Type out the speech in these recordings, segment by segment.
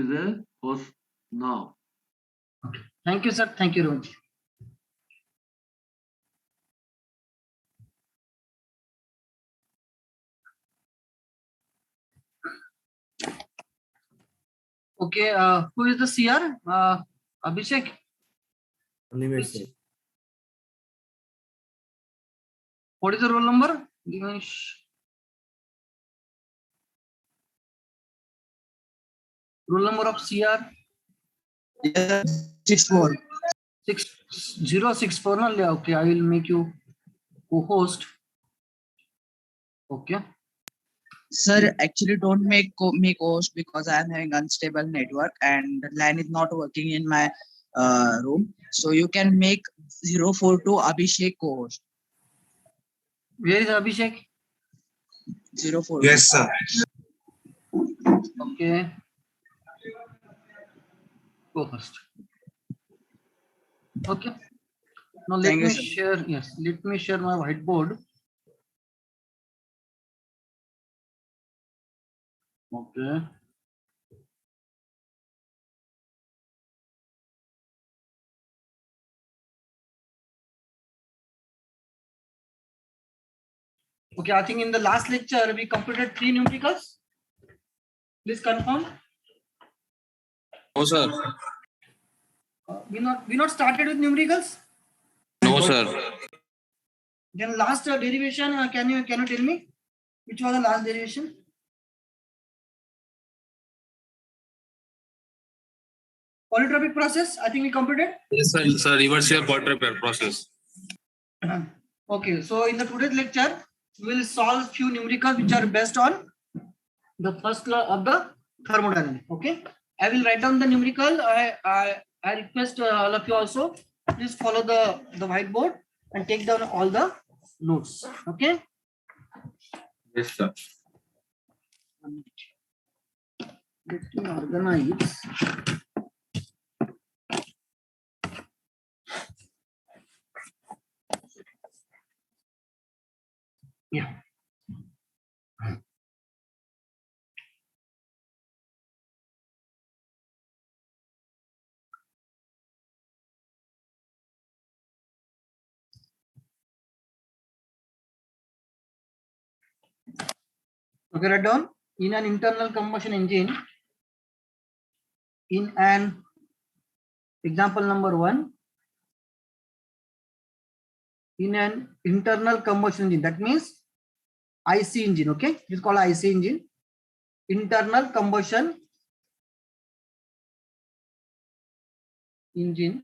is a host now. Okay. Thank you, sir. Thank you, Rohit. Okay. Who is the CR? Abhishek. Animation. What is the roll number? Dinesh. Roll number of CR? 64. 6064. No? Okay, I will make you co-host. Okay. Sir, actually don't make host because I am having unstable network and the line is not working in my room. So you can make 042 Abhishek co-host. Where is Abhishek? 042. Yes, sir. Okay. Co-host. Okay. Now let Thank you, me sir. share. Yes, let me share my whiteboard. Okay. Okay, I think in the last lecture we completed 3 numericals. Please confirm. No, sir. We not started with numericals. No, sir. Then last derivation. Can you tell me which was the last derivation? Polytropic process. I think we completed. Yes, sir. Sir, reversible quadruped process. Okay, so in the today's lecture, we will solve few numericals which are based on the first law of the thermodynamics. Okay, I will write down the numerical. I request all of you also please follow the whiteboard and take down all the notes. Okay. Yes, sir. Let me organize. Yeah. Okay, write down. In an internal combustion engine, in an example number 1, in an internal combustion engine, that means IC engine. Okay, it is called IC engine, internal combustion engine.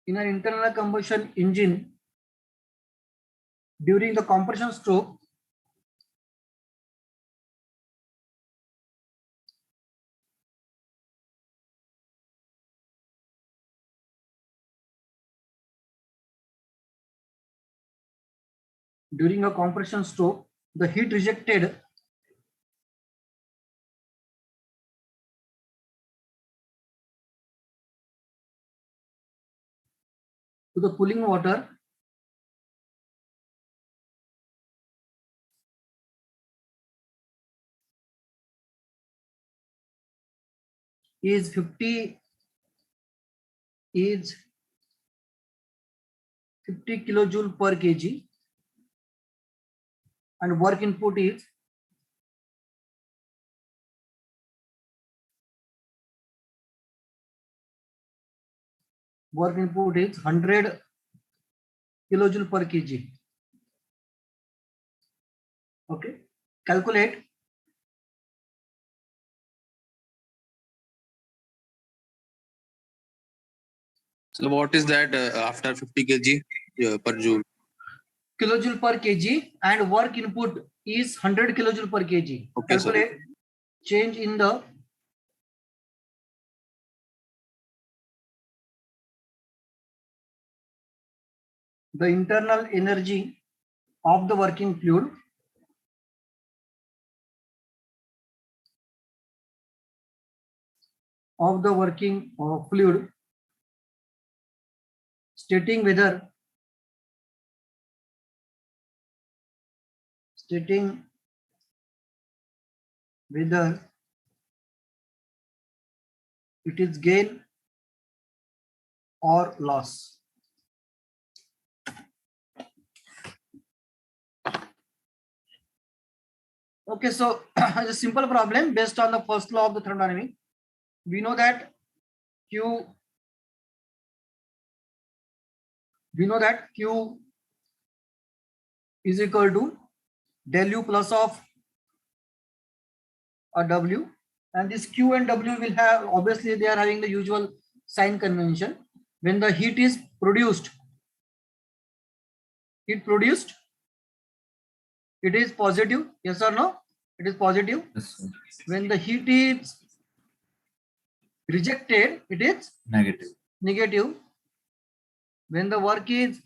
In an internal combustion engine, during the compression stroke, the heat rejected to the cooling water is 50 kilojoule per kg, and work input is 100 kilojoule per kg. Okay, calculate. So what is that after 50 kg per joule? Kilojoule per kg, and work input is 100 kilojoule per kg. Okay, sir. Calculate change in the internal energy of the working fluid stating whether whether it is gain or loss. Okay, so it's a simple problem based on the first law of the thermodynamics. We know that Q is equal to del U plus of a W, and this Q and W will have, obviously they are having the usual sign convention. When the heat is produced, it is positive, yes or no? It is positive. Yes, sir. When the heat is rejected, it is Negative. negative. When the work is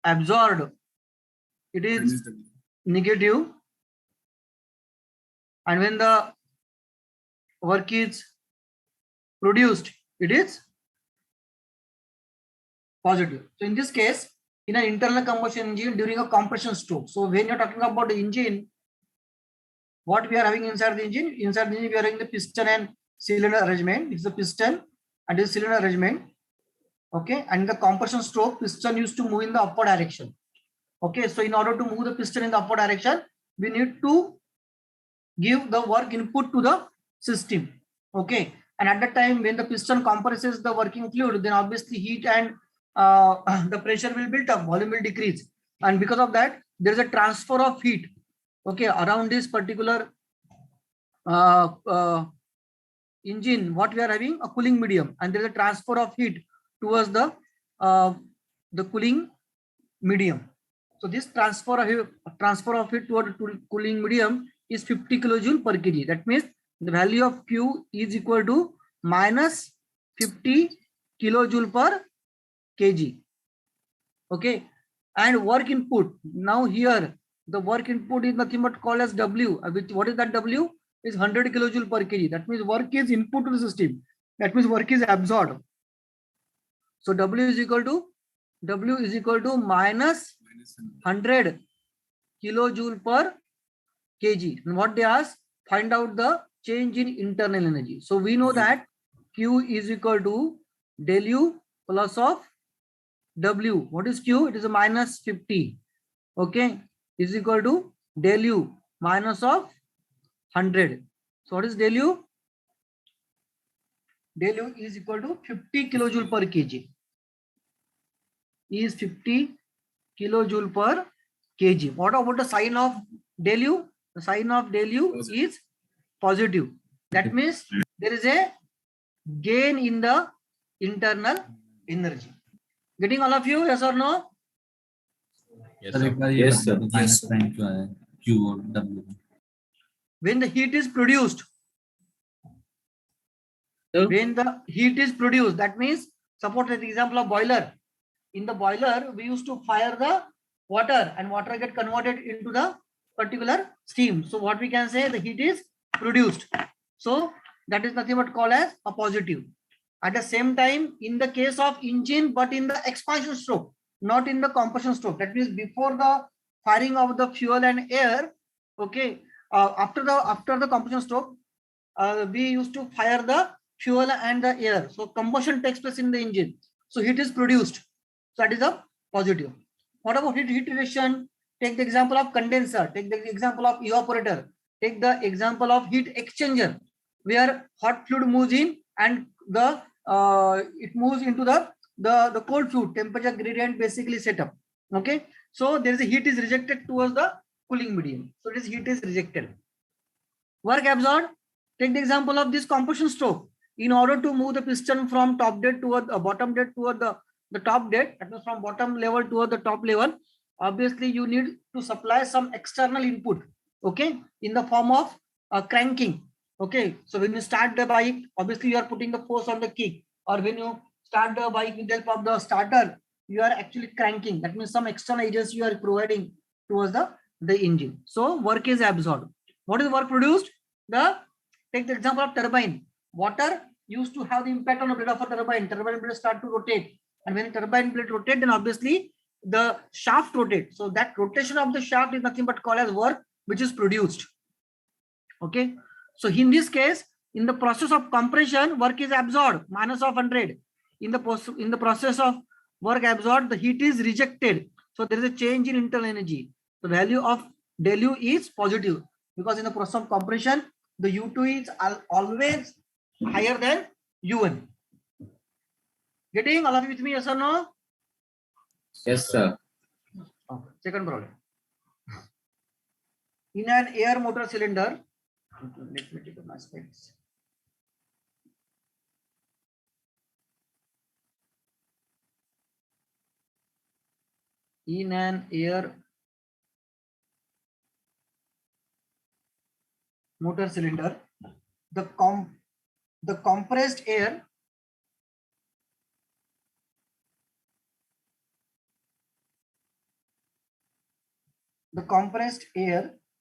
absorbed, it is negative. And when the work is produced, it is positive. So in this case, in an internal combustion engine during a compression stroke. So when you're talking about the engine, what we are having inside the engine? Inside the engine, we are having the piston and cylinder arrangement. It's the piston and the cylinder arrangement. Okay, and the compression stroke, piston used to move in the upward direction. Okay, so in order to move the piston in the upward direction, we need to give the work input to the system. Okay, and at that time when the piston compresses the working fluid, then obviously heat and the pressure will build up, volume will decrease, and because of that there is a transfer of heat, okay, around this particular engine. What we are having, a cooling medium, and there is a transfer of heat towards the cooling medium. So this transfer of heat toward cooling medium is 50 kilojoule per kg. That means the value of Q is equal to minus 50 kilojoule per kg. Okay, and work input. Now here the work input is nothing but called as W. What is that W? Is 100 kilojoule per kg. That means work is input to the system. That means work is absorbed. So W is equal to minus 100 kilojoule per kg. And what they ask, find out the change in internal energy. So we know that Q is equal to del U plus of W. What is Q? It is a minus 50. Okay, is equal to del U minus of 100. So what is del U? Del U is equal to 50 kilojoule per kg. Is 50 kilojoule per kg. What about the sign of del U? The sign of del U is positive. That means there is a gain in the internal energy. Getting all of you? Yes or no? Yes, sir. Yes, sir. Minus sign Q or W. When the heat is produced, that means, suppose the example of boiler. In the boiler, we used to fire the water, and water get converted into the particular steam. So what we can say, the heat is produced. So that is nothing but called as a positive. At the same time, in the case of engine, but in the expansion stroke, not in the compression stroke. That means before the firing of the fuel and air. Okay, after the compression stroke, we used to fire the fuel and the air. So combustion takes place in the engine. So heat is produced. So that is a positive. What about heat rejection? Take the example of condenser. Take the example of evaporator. Take the example of heat exchanger, where hot fluid moves in and it moves into the cold fluid. Temperature gradient basically set up. Okay, so there is a heat is rejected towards the cooling medium. So this heat is rejected. Work absorbed. Take the example of this compression stroke. In order to move the piston from top dead toward bottom dead toward the top dead, that means from bottom level toward the top level, obviously you need to supply some external input, okay, in the form of cranking. Okay, so when you start the bike, obviously you are putting the force on the kick, or when you start the bike with the help of the starter, you are actually cranking. That means some external agency you are providing towards the engine. So work is absorbed. What is work produced? Take the example of turbine. Water used to have the impact on the blade of a turbine. Turbine blade start to rotate, and when the turbine blade rotate, then obviously the shaft rotates. So that rotation of the shaft is nothing but called as work, which is produced. Okay, So in this case, in the process of compression, work is absorbed, minus of 100. In the process of work absorbed, the heat is rejected. So there is a change in internal energy. The value of del U is positive because in the process of compression, the U2 is always higher than U1. Getting all of you with me, yes or no? Yes, sir. Second problem. In an air motor cylinder, let me take my specs. In an air motor cylinder, the compressed air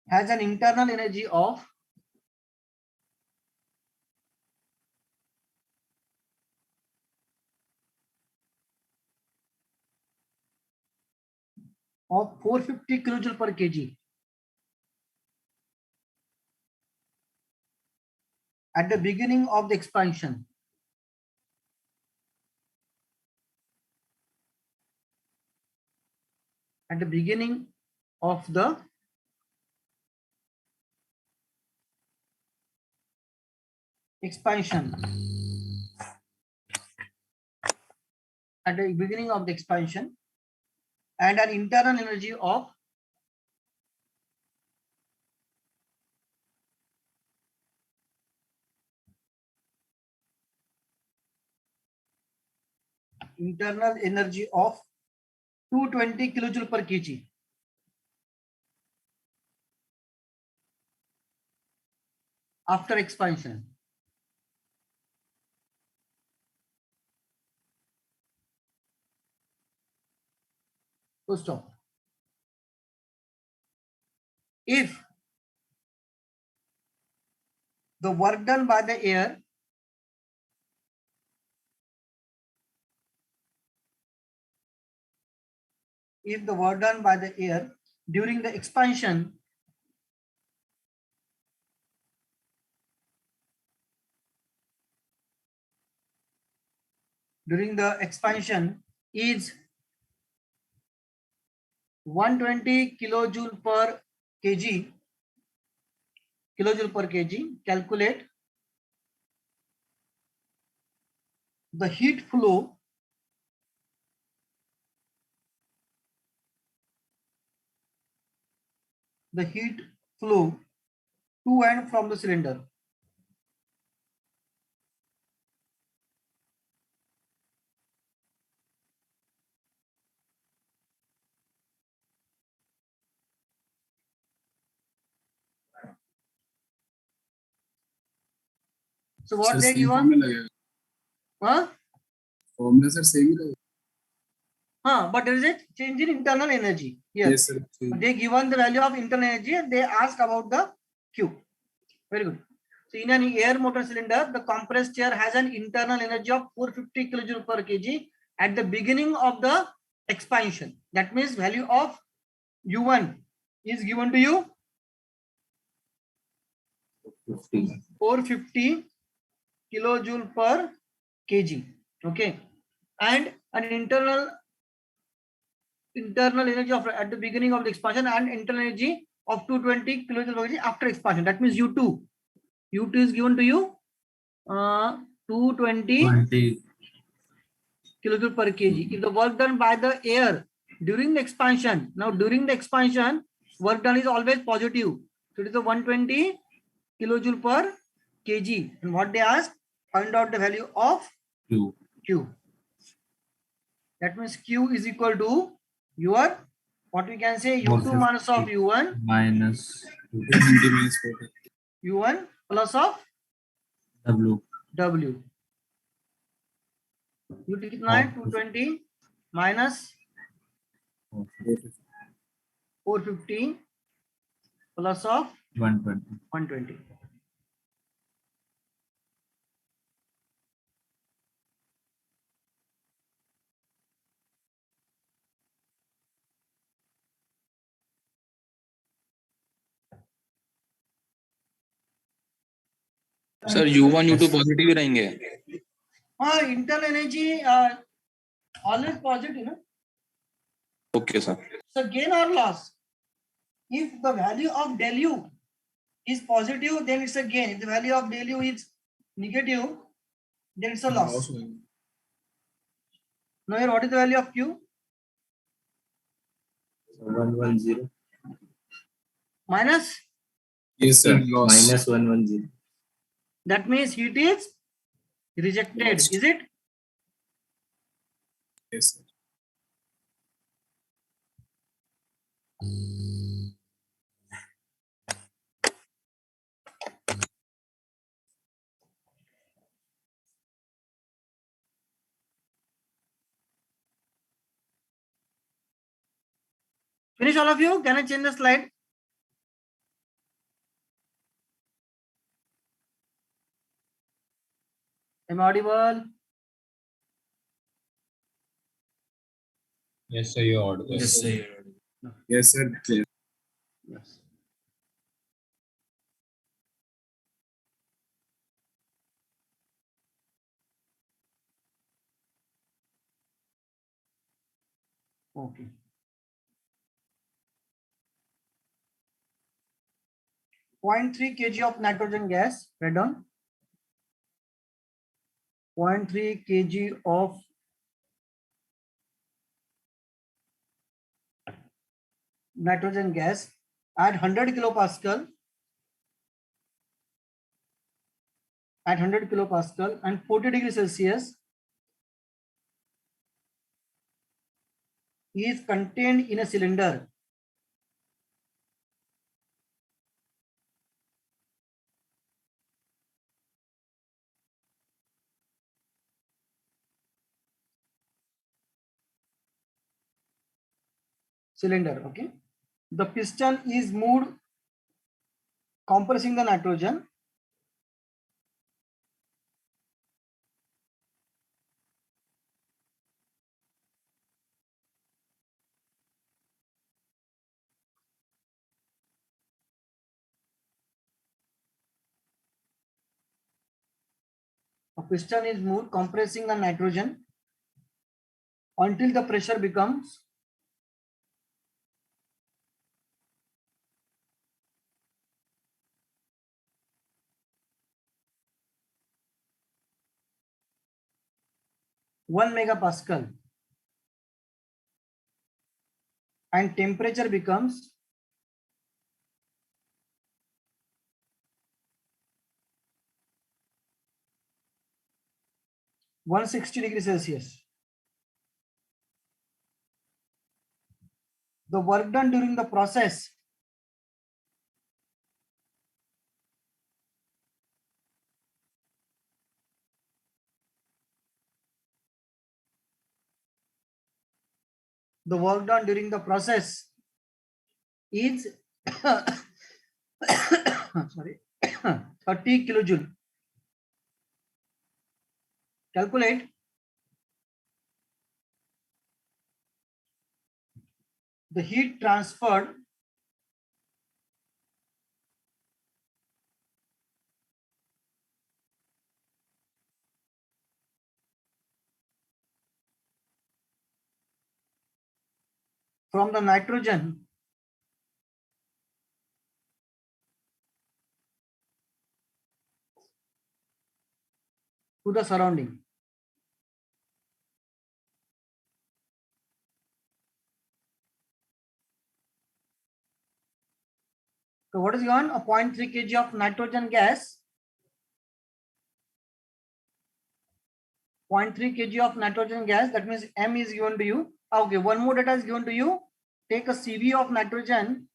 has an internal energy of 450 kilojoule per kg at the beginning of the expansion. At the beginning of the expansion. At the beginning of the expansion, and an internal energy of 220 kilojoule per kg. After expansion. So stop. If the work done by the air during the expansion is 120 kilojoule per kg, calculate the heat flow to and from the cylinder. So what they give on? Formula sir same ही रहेगा. But there is a change in internal energy. Yes sir. They given the value of internal energy and they ask about the Q. Very good. So in an air motor cylinder, the compressed air has an internal energy of 450 kilojoule per kg at the beginning of the expansion. That means value of U1 is given to you 450 kilojoule per kg. Okay, and an internal energy of at the beginning of the expansion and internal energy of 220 kilojoule per kg after expansion. That means U2 is given to you 220 kilojoule per kg. If the work done by the air during the expansion, now during the expansion, work done is always positive. So it is a 120 kilojoule per kg. And what they ask, find out the value of Q. That means Q is equal to your, what we can say, U2 minus of U1 minus U1 plus of W. You take it 220 minus 450 plus of 120. Sir U1 U2 positive ही रहेंगे. हाँ, internal energy always positive, ना? Okay sir. So gain or loss, if the value of del u is positive, then it's a gain. If the value of del u is negative, then it's a loss. Now here, what is the value of q? 110. Minus. Yes, sir. Minus 110. That means heat is rejected. Lost. Is it? Yes, sir. Finish all of you. Can I change the slide? Am I audible? Yes, sir. You're audible. Yes, sir. You're audible. Yes, sir. Clear. Yes. Okay. Point 0.3 kg of nitrogen gas. Write down. 0.3 kg of nitrogen gas at 100 kilopascal. At 100 kilopascal and 40 degrees Celsius is contained in a cylinder. Cylinder, okay. The piston is moved, compressing the nitrogen. A piston is moved, compressing the nitrogen until the pressure becomes 1 megapascal and temperature becomes 160 degrees Celsius. The work done during the process is sorry 30 kilojoule. Calculate. The heat transferred from the nitrogen to the surrounding. So what is given? A 0.3 kg of nitrogen gas. 0.3 kg of nitrogen gas. That means M is given to you. Okay, one more data is given to you. Take a CV of nitrogen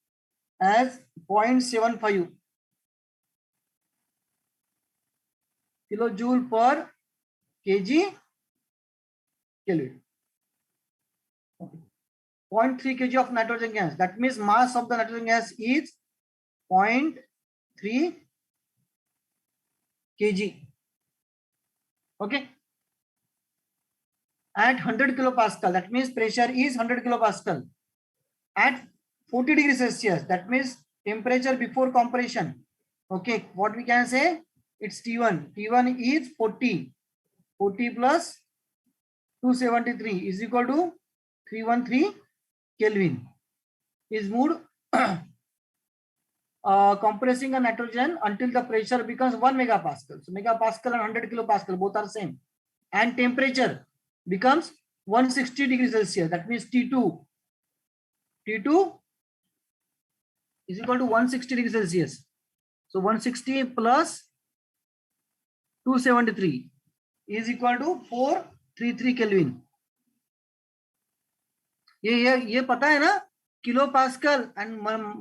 as 0.75 kilojoule per kg Kelvin. 0.3 kg of nitrogen gas. That means mass of the nitrogen gas is 0.3 kg. Okay. At 100 kilopascal, that means pressure is 100 kilopascal. At 40 degrees Celsius, that means temperature before compression. Okay, what we can say? it's T1. T1 is 40. 40 plus 273 is equal to 313 Kelvin. Is moved compressing a nitrogen until the pressure becomes 1 megapascal. So megapascal and 100 kilopascal both are same. And temperature becomes 160 degrees Celsius. That means T2 is equal to 160 degrees Celsius. So 160 plus 273 is equal to 433 Kelvin. ये पता है ना, kilopascal and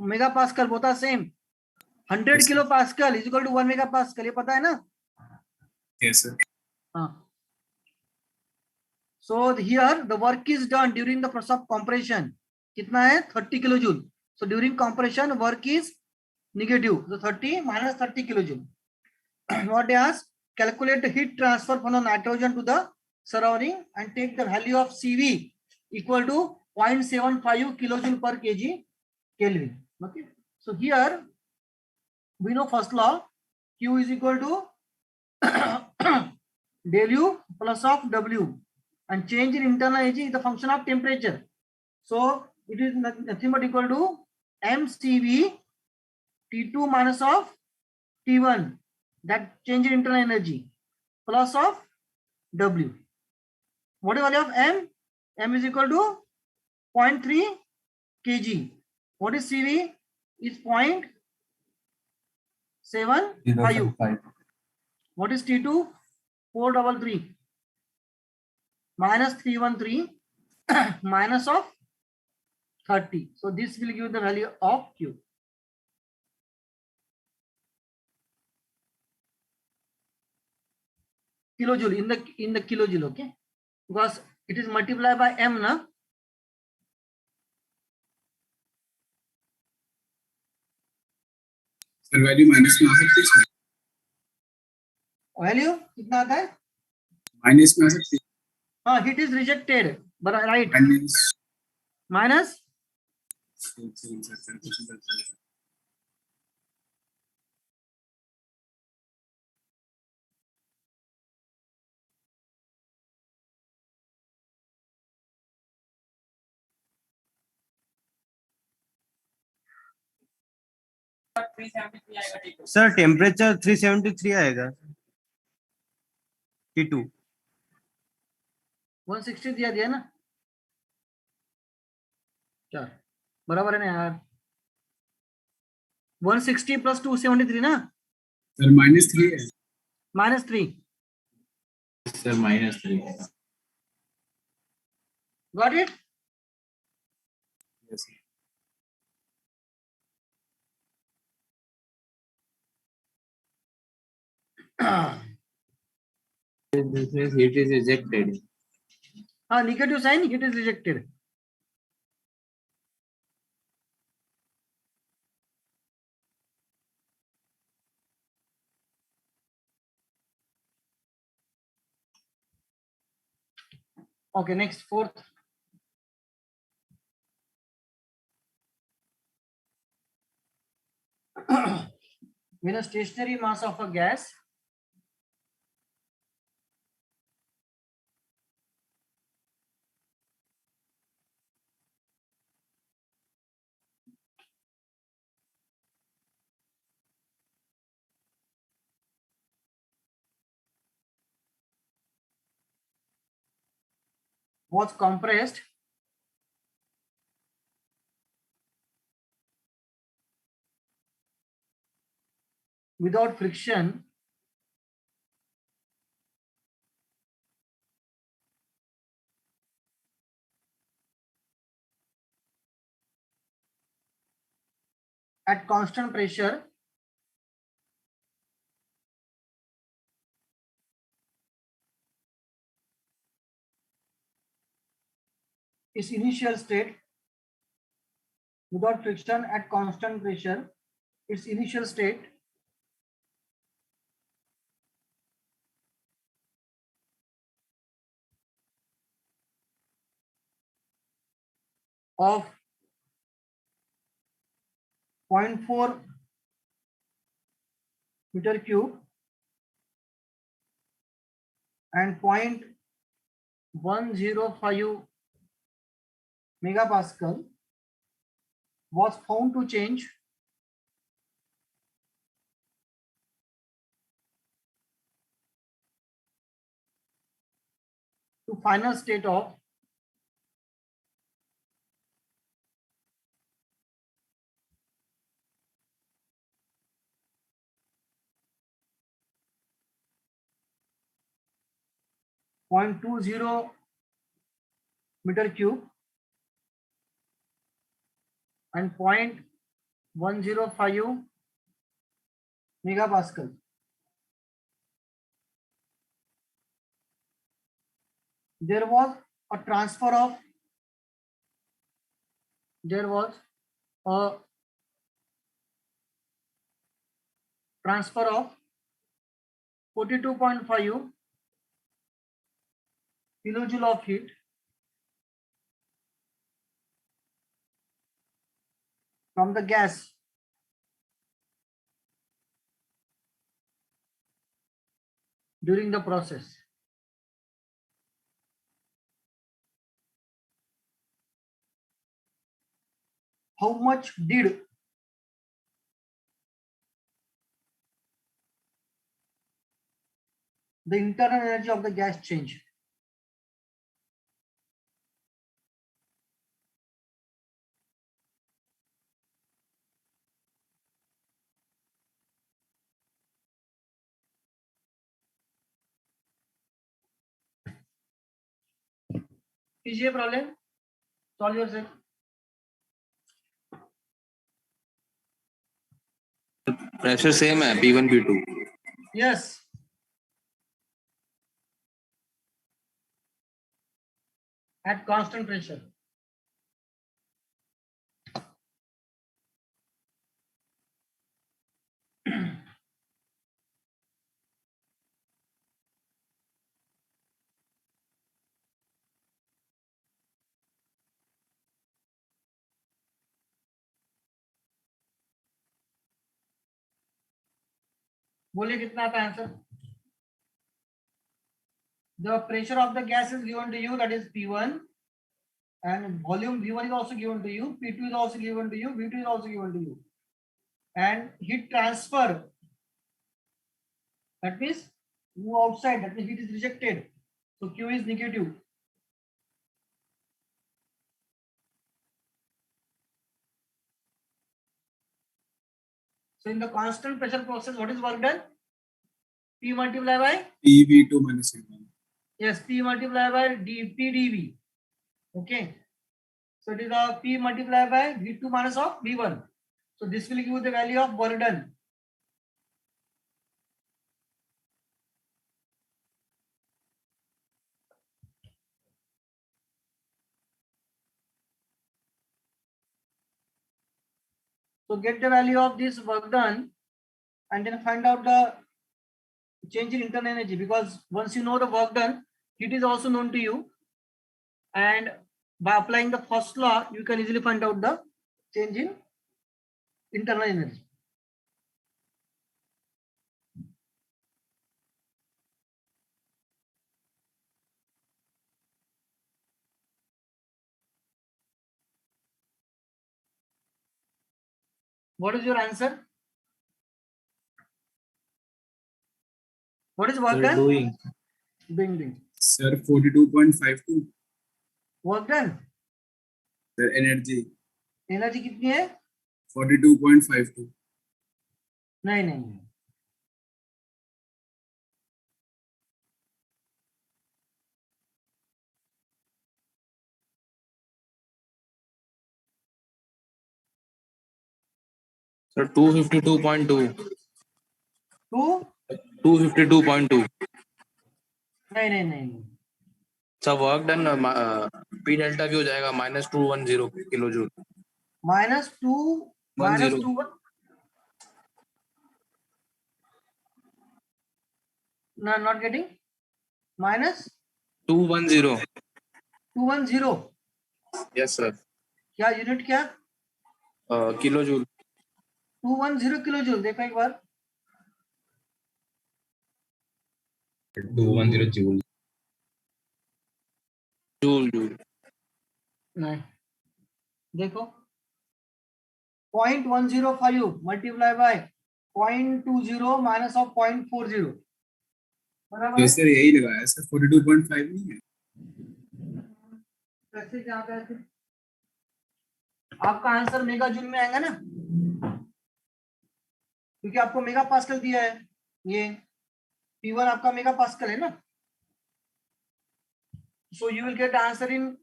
megapascal both are same. 100 kilopascal is equal to 1 megapascal, ये पता है ना? Yes, sir. So here the work is done during the process of compression. कितना है? 30 kilojoule. So during compression work is negative. So 30 minus 30 kilojoule. What they ask? Calculate the heat transfer from the nitrogen to the surrounding and take the value of CV equal to 0.75 kilojoule per kg Kelvin. Okay. So here we know first law, Q is equal to del U plus of W, and change in internal energy is the function of temperature. So it is nothing but equal to mCV T2 minus of T1, that change in internal energy, plus of W. What is the value of M? M is equal to 0.3 kg. What is CV? Is 0.75. What is T2? 433 minus 313 minus of 30. So this will give the value of Q. Kilojoule in the kilojoule, okay? Because it is multiplied by M, na? Sir, value minus में आ सकती है. Value कितना आता है? Minus में आ सकती है. हाँ, heat is rejected, but right? Minus. Sir temperature 373 आएगा. T2 160 दिया ना, क्या बराबर है ना यार? 160 plus 273 ना? Sir, -3 है. -3. Sir, -3. Got it? Yes, sir. This means heat is rejected. Negative sign, heat is rejected. Okay, next, fourth. When a stationary mass of a gas was compressed without friction at constant pressure, its initial state without friction at constant pressure, its initial state of 0.4 meter cube and 0.105 megapascal was found to change to final state of 0.20 meter cube and 0.105 megapascal. There was a transfer of 42.5 kilojoule of heat from the gas during the process. How much did the internal energy of the gas change? कीजिए problem, solve yourself. Pressure same है P1 P2. Yes. At constant pressure. बोलिए कितना आता है answer? The pressure of the gas is given to you, that is P1, and volume V1 is also given to you, P2 is also given to you, V2 is also given to you, and heat transfer, that means move outside, that means heat is rejected, so Q is negative. So in the constant pressure process, what is work done? P multiplied by PV2 minus V1. yes, P multiplied by PdV. Okay. So it is a P multiplied by V2 minus of V1. So this will give you the value of work done. So get the value of this work done and then find out the change in internal energy, because once you know the work done, heat is also known to you, and by applying the first law you can easily find out the change in internal energy. What is your answer? What is work done? Doing. Sir, 42.52. Work done. Sir, energy energy कितनी है? 42.52. नहीं. Sir, 252.2. 252.2. नहीं. So work done P delta V हो जाएगा -210 kilojoule. -2 no, not getting. -210. -210. Yes sir. क्या unit क्या? Kilojoule. 210 kilojoule. देखो एक बार. 210 joule. जूल जूल नहीं, देखो 0.105 मल्टीप्लाई बाय 0.20 माइनस ऑफ 0.40 बराबर है? yes sir, यही लगाया सर, 42.5 नहीं है? कैसे क्या कैसे आपका आंसर मेगा जूल में आएगा ना, क्योंकि आपको मेगा पास्कल दिया है, ये P1 आपका मेगा पास्कल है ना, so you will get answer in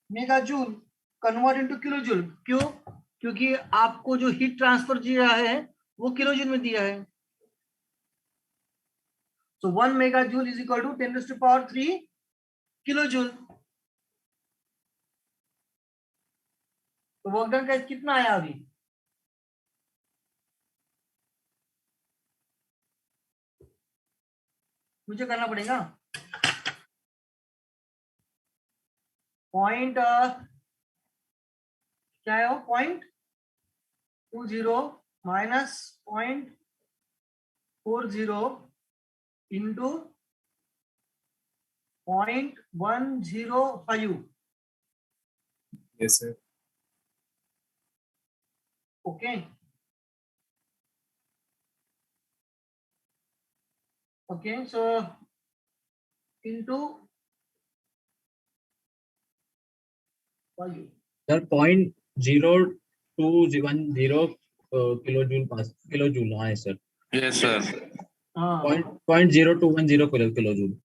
mega joule convert into kilo joule. क्यों? क्योंकि आपको जो हीट ट्रांसफर दिया है वो किलो जूल में दिया है। So 1 megajoule is equal to 10⁻³ kilojoule. तो वर्क डन का कितना आया अभी? मुझे करना पड़ेगा पॉइंट क्या है वो 0.20 minus 0.40 into 0.105। yes sir, okay okay, so into 5। Sir 0.0210 kilojoule हाँ है सर। Yes sir. हाँ 0.0210 किलो जूल।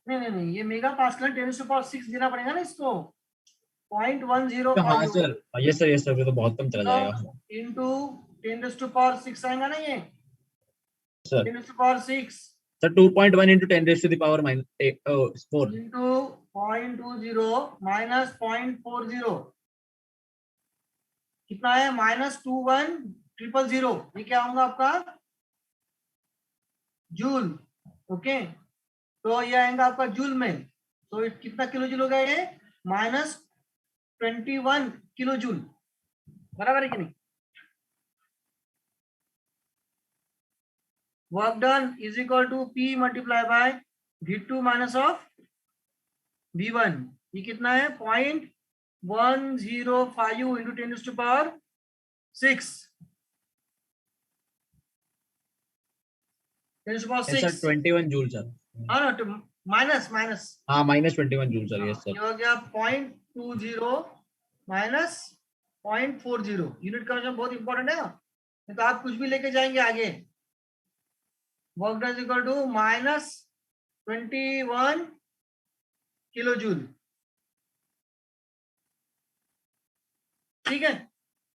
नहीं, ये मेगा पास्कल 10⁻6 देना पड़ेगा ना इसको। हाँ 0.105 सर, यस सर, ये तो बहुत कम चला जाएगा इंटू 10⁻6 आएगा ना ये sir. 10⁻6 sir 2.1 into 10⁻⁴ into 0.20 minus 0.40 कितना है? -21,000। ये क्या होगा आपका? जूल। ओके, तो ये आएगा आपका जूल में। तो कितना किलो जूल हो गया ये? -21 किलो जूल। बराबर है कि नहीं? Work done is equal to P multiply by V2 minus of V1। ये कितना है? 0.105 इंटू 10⁻6 सर 21 जूल सर। हाँ ना, माइनस माइनस हाँ -21 जूल सर, यस ये सर। हो गया 0.20 माइनस 0.40। यूनिट कन्वर्जन बहुत इंपॉर्टेंट है, नहीं तो आप कुछ भी लेके जाएंगे आगे। Work done is equal to -21 kilojoule. ठीक है,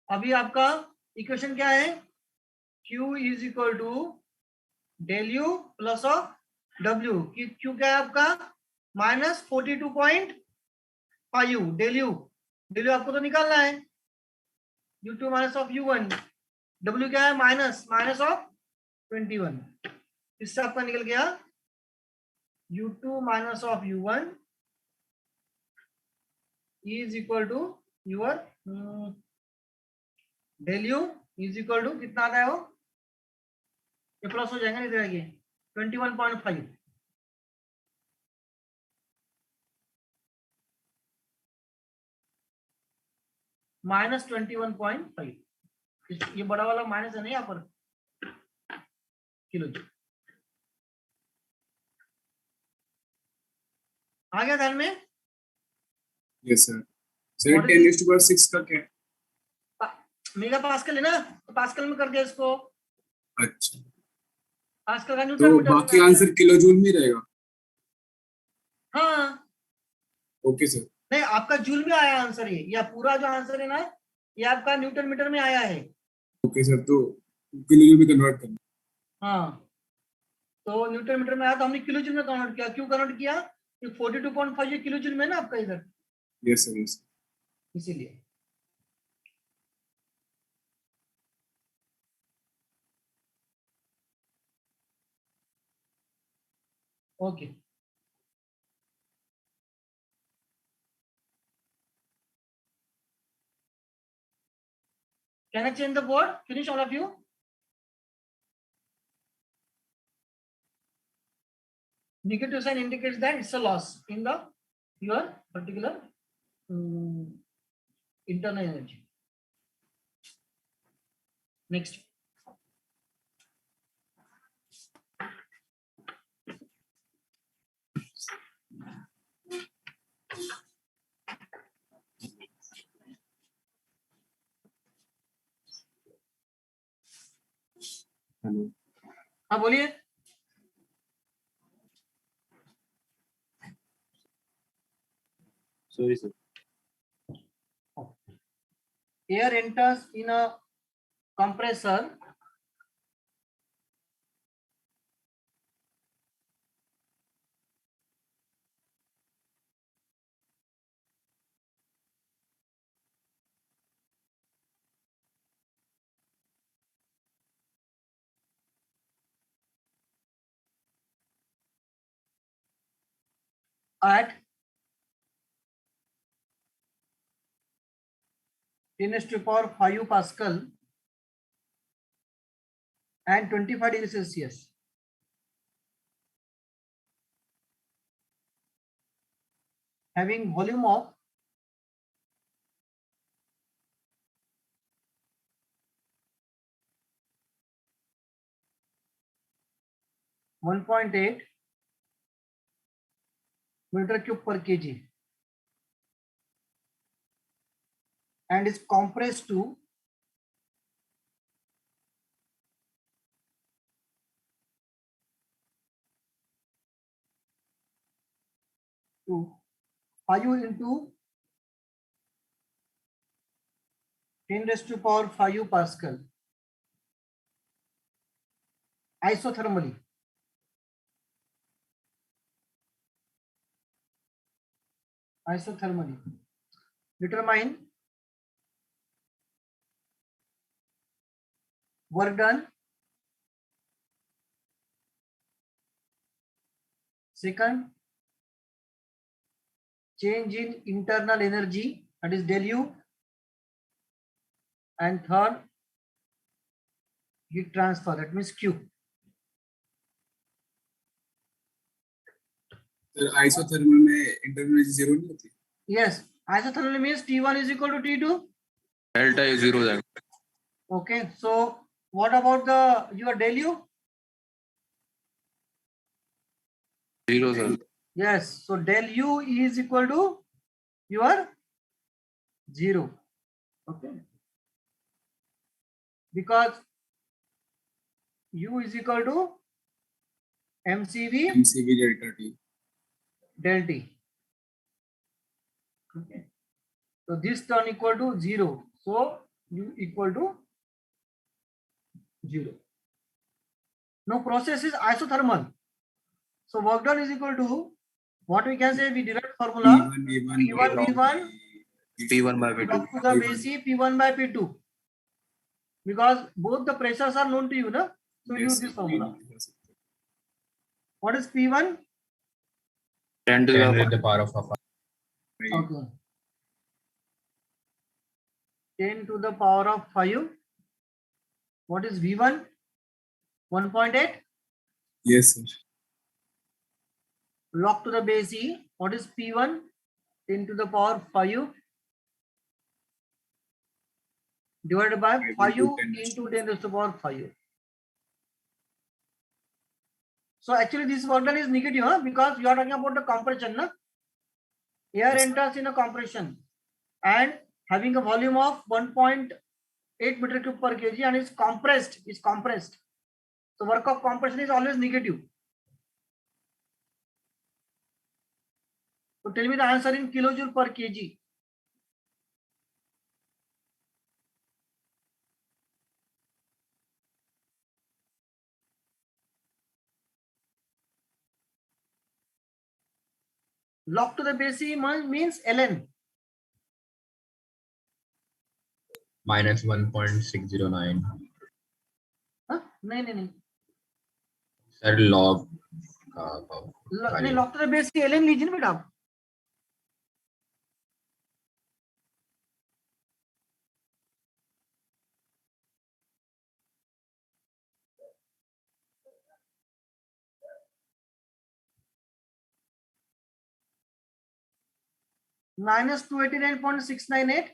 अभी आपका इक्वेशन क्या है? Q is equal to del U plus of W। Q क्या है आपका? -42.5 डेल यू आपको तो निकालना है, U2 minus of U1। W क्या है? Minus of 21। इससे आपका निकल गया U2 minus of U1 is equal to your del U is equal to कितना आता है वो? ये प्लस हो जाएगा नहीं रहेगी 21.5। -21.5। ये बड़ा वाला माइनस है नहीं यहाँ पर किलो जूल। आ गया ध्यान में? yes sir, sir 10⁻6 का क्या? मेगा पास्कल है ना, तो पास्कल में कर दिया इसको। अच्छा, पास्कल का तो न्यूटन मीटर बाकी में आंसर किलो जूल में रहेगा? हाँ ओके सर, नहीं, आपका जूल में आया आंसर। ये या पूरा जो आंसर है ना, ये आपका न्यूटन मीटर में आया है। ओके सर, तो किलो जूल में कन्वर्ट करना। हाँ, तो न्यूटन मीटर में आया तो हमने किलो जूल में कन्वर्ट किया। क्यों कन्वर्ट किया? 42.5 ये किलो जूल में ना आपका इधर, यस सर, यस। इसीलिए। Okay, can I change the board? Finish all of you. Negative sign indicates that it's a loss in the your particular internal energy. Next. Hello. हाँ बोलिए. Sorry, sir. Air enters in a compressor at 10⁵ Pascal and 25 degrees Celsius. Having volume of 1.8 meter cube per kg and is compressed to 5 into 10⁵ Pascal isothermally. Determine work done. Second, change in internal energy, that is del U. And third, heat transfer, that means Q. Sir isothermal में internal energy 0 नहीं होती. Yes, isothermal means T1 is equal to T2. Delta ये 0 हो जाएगा. Okay, so what about the your del U? 0 sir. Yes, so del U is equal to your 0. Okay, because U is equal to MCV delta T. del T. Okay, so this term equal to 0, so U equal to 0. Now process is isothermal, so work done is equal to what we can say, we derive formula P1 V1 P1 by P2 up to the base P1 by P2, because both the pressures are known to you, na? So use this formula. What is P1? 10 to the power of 5. Okay, 10 to the power of 5. What is V1? 1.8. Yes, sir. Log to the base E. What is P1? 10 to the power 5 divided by 5 into 10 to the power 5. So actually this work done is negative, huh? Because you are talking about the compression, na? Air enters in a compression and having a volume of 1.8 meter cube per kg and is compressed. So work of compression is always negative. So tell me the answer in kilojoule per kg. Log to the base E means ln. Minus 1.609. Huh? नहीं. Sir, log. नहीं, log to the base E ln लीजिए ना बेटा आप. minus 289.698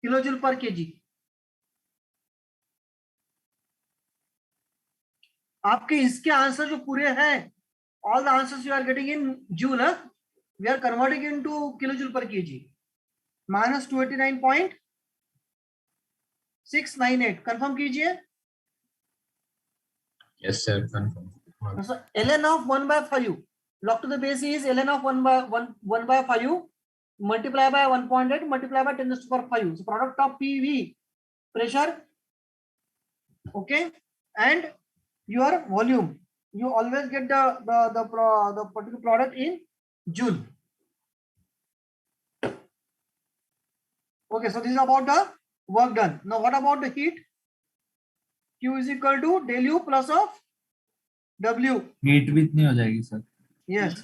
kilojoule per kg. आपके इसके answer जो पूरे हैं, all the answers you are getting in joule, we are converting into kilojoule per kg. minus 289.698 confirm कीजिए. Yes, sir. Confirm. So ln of 1 by 5 log to the base is ln of 1 by 5 multiply by 1.8 multiply by 10 to the power 5. So product of PV pressure, okay, and your volume, you always get the particular product in joule. Okay, so this is about the work done. Now what about the heat? Q is equal to del U plus of W. Heat भी इतनी हो जाएगी sir. Yes,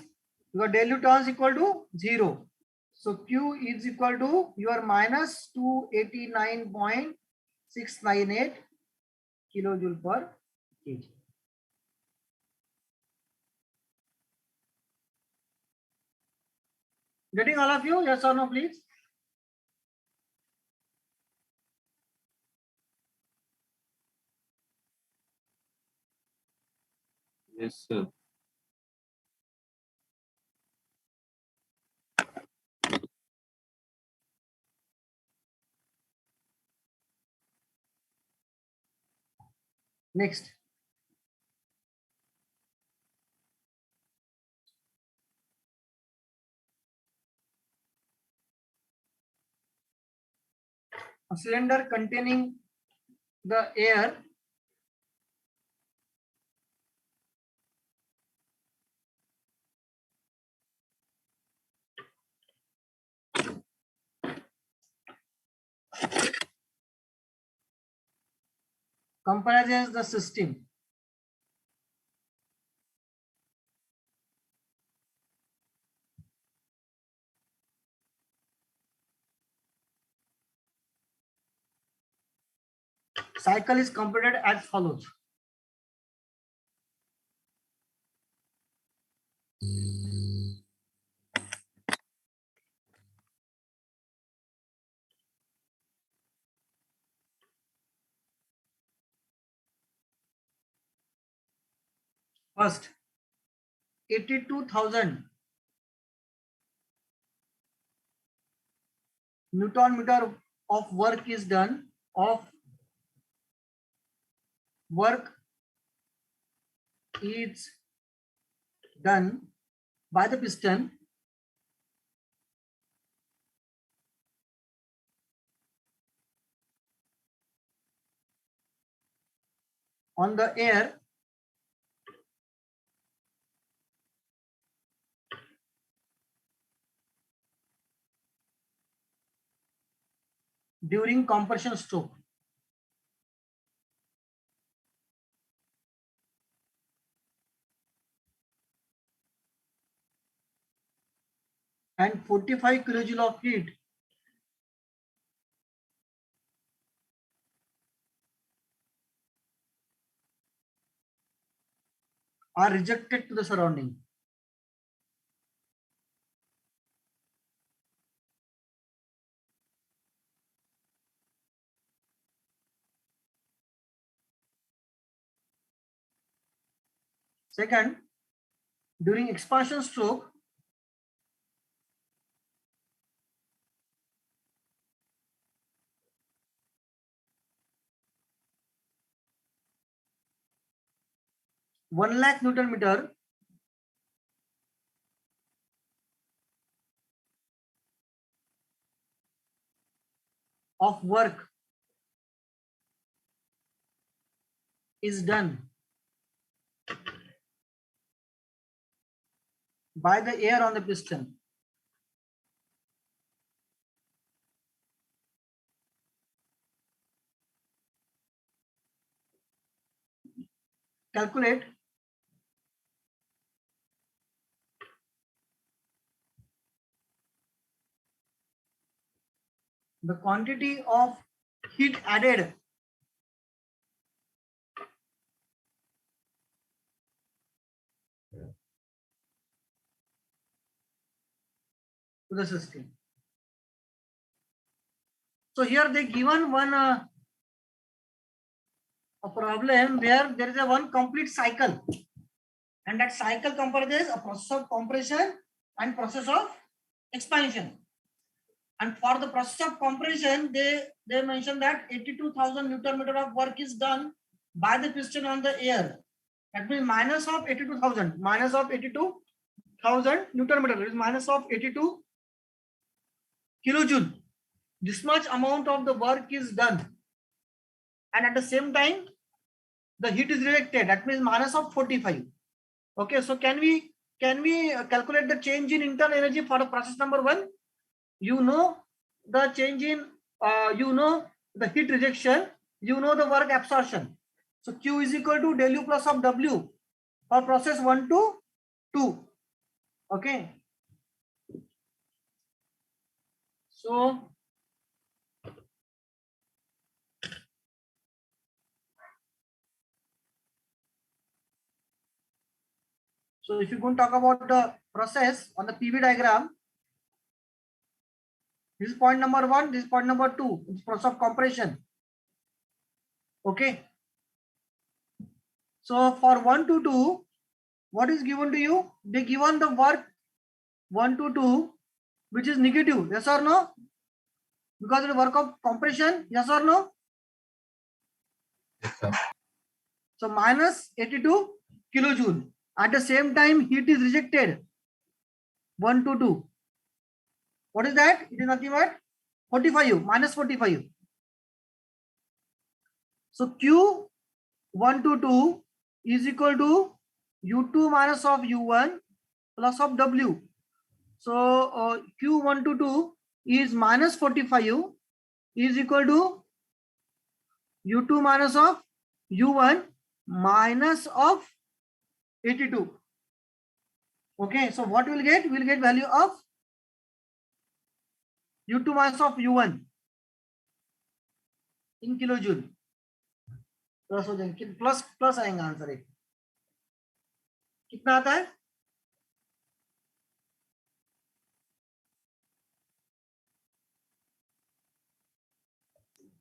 your del U turns equal to 0. So Q is equal to your minus 289.698 kilojoule per kg. Getting all of you? Yes or no, please? Yes, sir. Next. A cylinder containing the air comprises the system. Cycle is completed as follows. First, 82,000 Newton meter of work is done, of work is done by the piston on the air during compression stroke. And 45 kilojoule of heat are rejected to the surrounding. Second, during expansion stroke, one lakh Newton meter of work is done by the air on the piston. Calculate the quantity of heat added to the system. So here they given one a problem where there is a one complete cycle, and that cycle comprises a process of compression and process of expansion. And for the process of compression, they mention that 82,000 Newton meter of work is done by the piston on the air. That means minus of 82,000, minus of 82,000 Newton meter is minus of 82 kilojoule. This much amount of the work is done, and at the same time the heat is rejected. That means minus of 45. Okay, so can we calculate the change in internal energy for the process number 1? You know the change in you know the heat rejection, you know the work absorption. So Q is equal to del U plus of W for process 1 to 2. Okay, so if you're going to talk about the process on the PV diagram, this is point number 1, this is point number 2, it's process of compression. Okay, so for 1 to 2, what is given to you? They given the work 1 to 2, which is negative, yes or no? Because of the work of compression, yes or no? Yes, sir. So minus 82 kilojoule. At the same time, heat is rejected 1 to 2. What is that? It is nothing but 45, minus 45. So Q 1 to 2 is equal to U2 minus of U1 plus of W. So Q 1 to 2 is minus 45 is equal to U2 minus of U1 minus of 82. Okay, so what we'll get? We'll get value of U2 minus of U1 in kilojoule. Plus हो जाएंगे, plus आएगा answer एक. कितना आता है?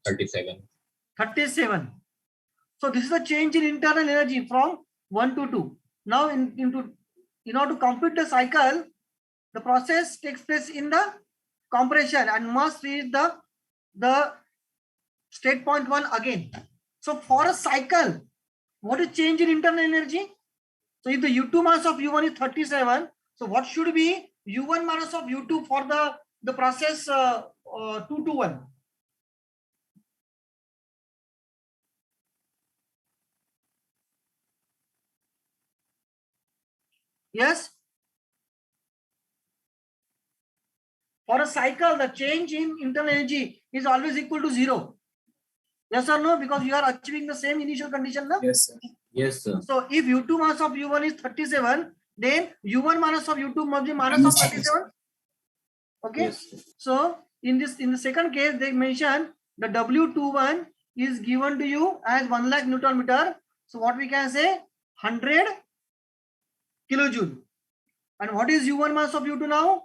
37. So this is the change in internal energy from 1 to 2. Now in order to complete the cycle, the process takes place in the compression and must reach the state point 1 again. So for a cycle, what is change in internal energy? So if the U2 mass of U1 is 37, so what should be U1 minus of U2 for the process 2 to 1? Yes. For a cycle, the change in internal energy is always equal to 0. Yes or no? Because you are achieving the same initial condition now. Yes, sir. Yes, sir. So if U2 minus of U1 is 37, then U1 minus of U2 must be minus of 37. Okay. Yes, sir. So in the second case, they mention the W21 is given to you as 1 lakh Newton meter. So what we can say 100 kilojoule. And what is U1 minus of U2 now?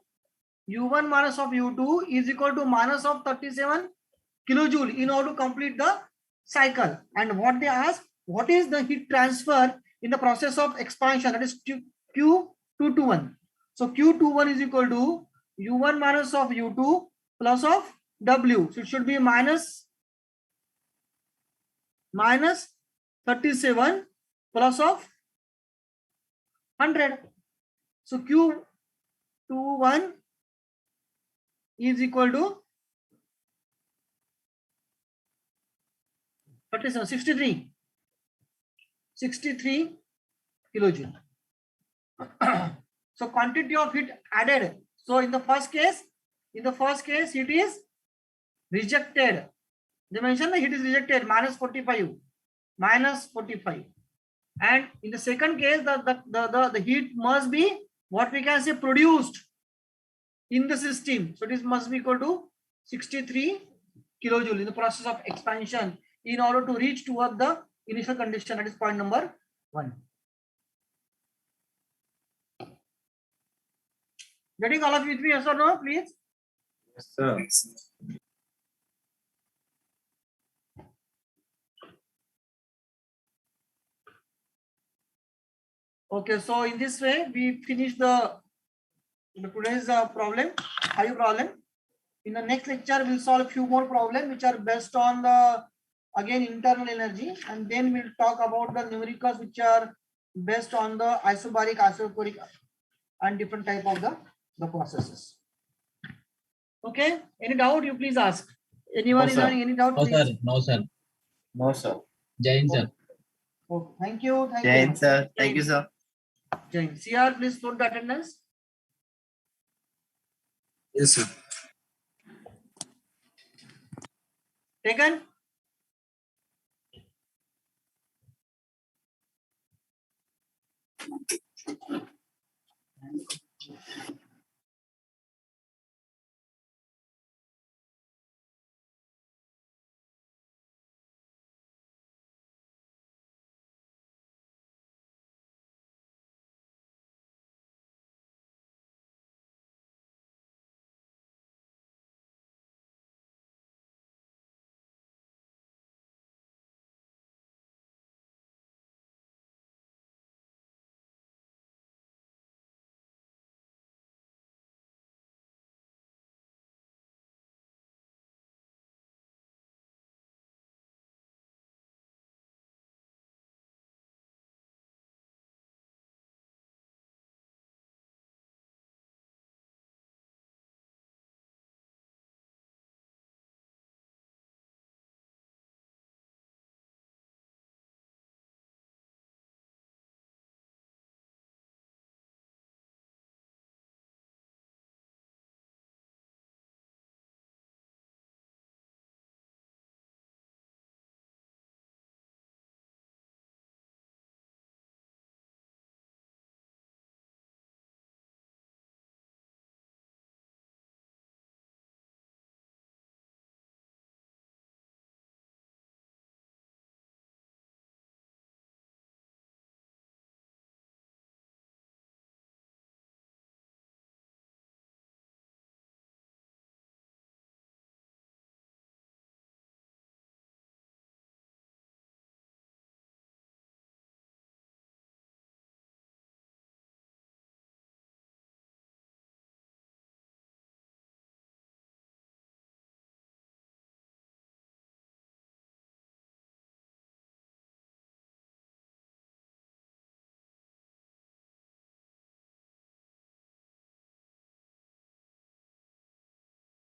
U1 minus of U2 is equal to minus of 37 kilojoule in order to complete the cycle. And what they ask, what is the heat transfer in the process of expansion? That is Q221. So Q21 is equal to U1 minus of U2 plus of W. So it should be minus 37 plus of 100. So Q21 is equal to 63 kilojoule. So quantity of heat added. So in the first case, heat is rejected. They mentioned the heat is rejected minus 45. And in the second case, the heat must be what we can say produced in the system. So this must be equal to 63 kilojoule in the process of expansion in order to reach toward the initial condition. That is point number 1. Getting all of you with me, yes or no, please? Yes, sir. Yes. Okay, so in this way, we finish the today's problem, high problem. In the next lecture, we'll solve a few more problems which are based on the again internal energy, and then we'll talk about the numericals which are based on the isobaric, isochoric, and different type of the processes. Okay, any doubt you please ask. Anyone No, is sir. having any doubt? No, Please. sir. No, sir. No, sir. Jain, sir. Oh, thank you. Thank Jain, you. sir. Thank you, sir. Jain. CR, please put the attendance. Yes, sir. Taken.